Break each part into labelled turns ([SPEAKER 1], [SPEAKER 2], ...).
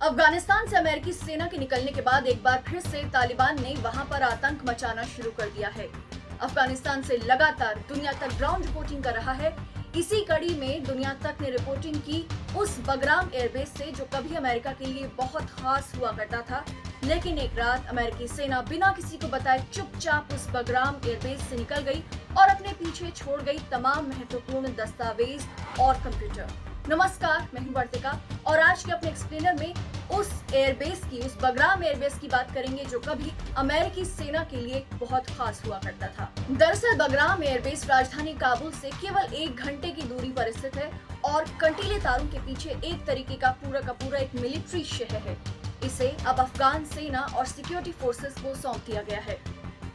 [SPEAKER 1] अफगानिस्तान से अमेरिकी सेना के निकलने के बाद एक बार फिर से तालिबान ने वहां पर आतंक मचाना शुरू कर दिया है। अफगानिस्तान से लगातार दुनिया तक ग्राउंड रिपोर्टिंग कर रहा है। इसी कड़ी में दुनिया तक ने रिपोर्टिंग की उस बगराम एयरबेस से, जो कभी अमेरिका के लिए बहुत खास हुआ करता था। लेकिन एक रात अमेरिकी सेना बिना किसी को बताए चुपचाप उस बगराम एयरबेस से निकल गई और अपने पीछे छोड़ गई तमाम महत्वपूर्ण दस्तावेज और कंप्यूटर। नमस्कार, मैं हूं वर्तिका और आज के अपने एक्सप्लेनर में उस एयरबेस की, उस बगराम एयरबेस की बात करेंगे जो कभी अमेरिकी सेना के लिए बहुत खास हुआ करता था। दरअसल बगराम एयरबेस राजधानी काबुल से केवल 1 घंटे की दूरी पर स्थित है और कंटीले तारों के पीछे एक तरीके का पूरा एक मिलिट्री शहर है। इसे अब अफगान सेना और सिक्योरिटी फोर्सेस को सौंप दिया गया है।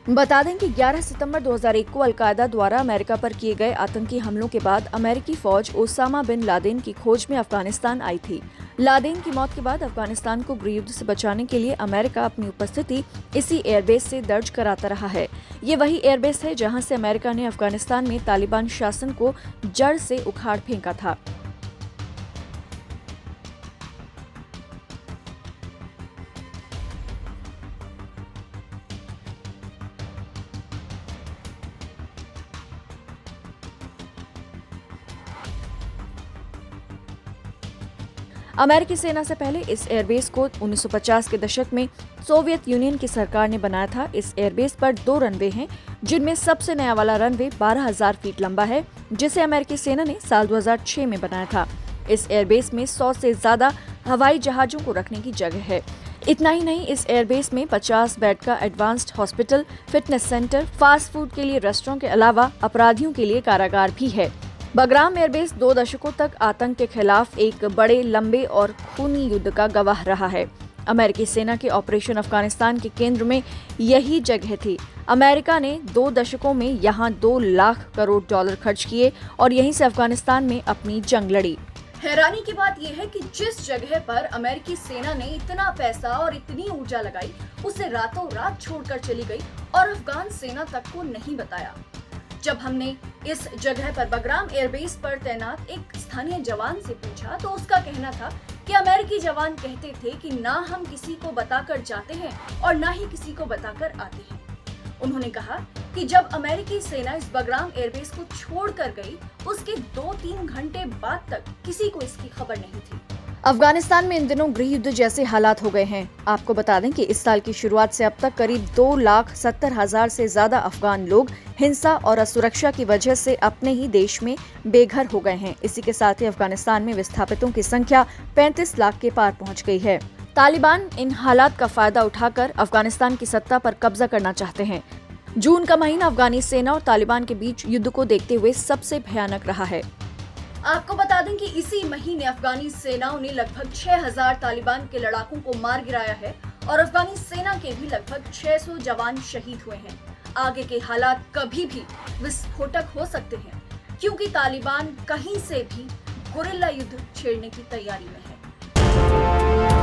[SPEAKER 2] बता दें कि 11 सितंबर 2001 को अलकायदा द्वारा अमेरिका पर किए गए आतंकी हमलों के बाद अमेरिकी फौज ओसामा बिन लादेन की खोज में अफगानिस्तान आई थी। लादेन की मौत के बाद अफगानिस्तान को गृहयुद्ध से बचाने के लिए अमेरिका अपनी उपस्थिति इसी एयरबेस से दर्ज कराता रहा है। ये वही एयरबेस है जहां से अमेरिका ने अफगानिस्तान में तालिबान शासन को जड़ से उखाड़ फेंका था। अमेरिकी सेना से पहले इस एयरबेस को 1950 के दशक में सोवियत यूनियन की सरकार ने बनाया था। इस एयरबेस पर 2 रनवे हैं, जिनमें सबसे नया वाला रनवे 12,000 फीट लंबा है, जिसे अमेरिकी सेना ने साल 2006 में बनाया था। इस एयरबेस में 100 से ज्यादा हवाई जहाजों को रखने की जगह है। इतना ही नहीं, इस एयरबेस में 50 बेड का advanced hospital, fitness centre, fast food के लिए रेस्टोरेंट के अलावा अपराधियों के लिए कारागार भी है। बगराम एयरबेस 2 दशकों तक आतंक के खिलाफ एक बड़े, लंबे और खूनी युद्ध का गवाह रहा है। अमेरिकी सेना के ऑपरेशन अफगानिस्तान के केंद्र में यही जगह थी। अमेरिका ने 2 दशकों में यहाँ $2 लाख करोड़ खर्च किए और यहीं से अफगानिस्तान में अपनी जंग लड़ी।
[SPEAKER 1] हैरानी की बात यह है कि जिस जगह पर अमेरिकी सेना ने इतना पैसा और इतनी ऊर्जा लगाई, उसे रातों रात छोड़कर चली गई और अफगान सेना तक को नहीं बताया। जब हमने इस जगह पर बगराम एयरबेस पर तैनात एक स्थानीय जवान से पूछा तो उसका कहना था कि अमेरिकी जवान कहते थे कि ना हम किसी को बताकर जाते हैं और ना ही किसी को बताकर आते हैं। उन्होंने कहा कि जब अमेरिकी सेना इस बगराम एयरबेस को छोड़कर गई, उसके 2-3 घंटे बाद तक किसी को इसकी खबर नहीं थी।
[SPEAKER 2] अफगानिस्तान में इन दिनों गृह युद्ध जैसे हालात हो गए हैं। आपको बता दें कि इस साल की शुरुआत से अब तक करीब 2,70,000 से ज्यादा अफगान लोग हिंसा और असुरक्षा की वजह से अपने ही देश में बेघर हो गए हैं। इसी के साथ ही अफगानिस्तान में विस्थापितों की संख्या 35 लाख के पार पहुंच गई है। तालिबान इन हालात का फायदा उठाकर अफगानिस्तान की सत्ता पर कब्जा करना चाहते हैं। जून का महीना अफगानी सेना और तालिबान के बीच युद्ध को देखते हुए सबसे भयानक रहा है।
[SPEAKER 1] आपको बता दें कि इसी महीने अफगानी सेनाओं ने लगभग 6,000 तालिबान के लड़ाकों को मार गिराया है और अफगानी सेना के भी लगभग 600 जवान शहीद हुए हैं। आगे के हालात कभी भी विस्फोटक हो सकते हैं, क्योंकि तालिबान कहीं से भी गुरिल्ला युद्ध छेड़ने की तैयारी में है।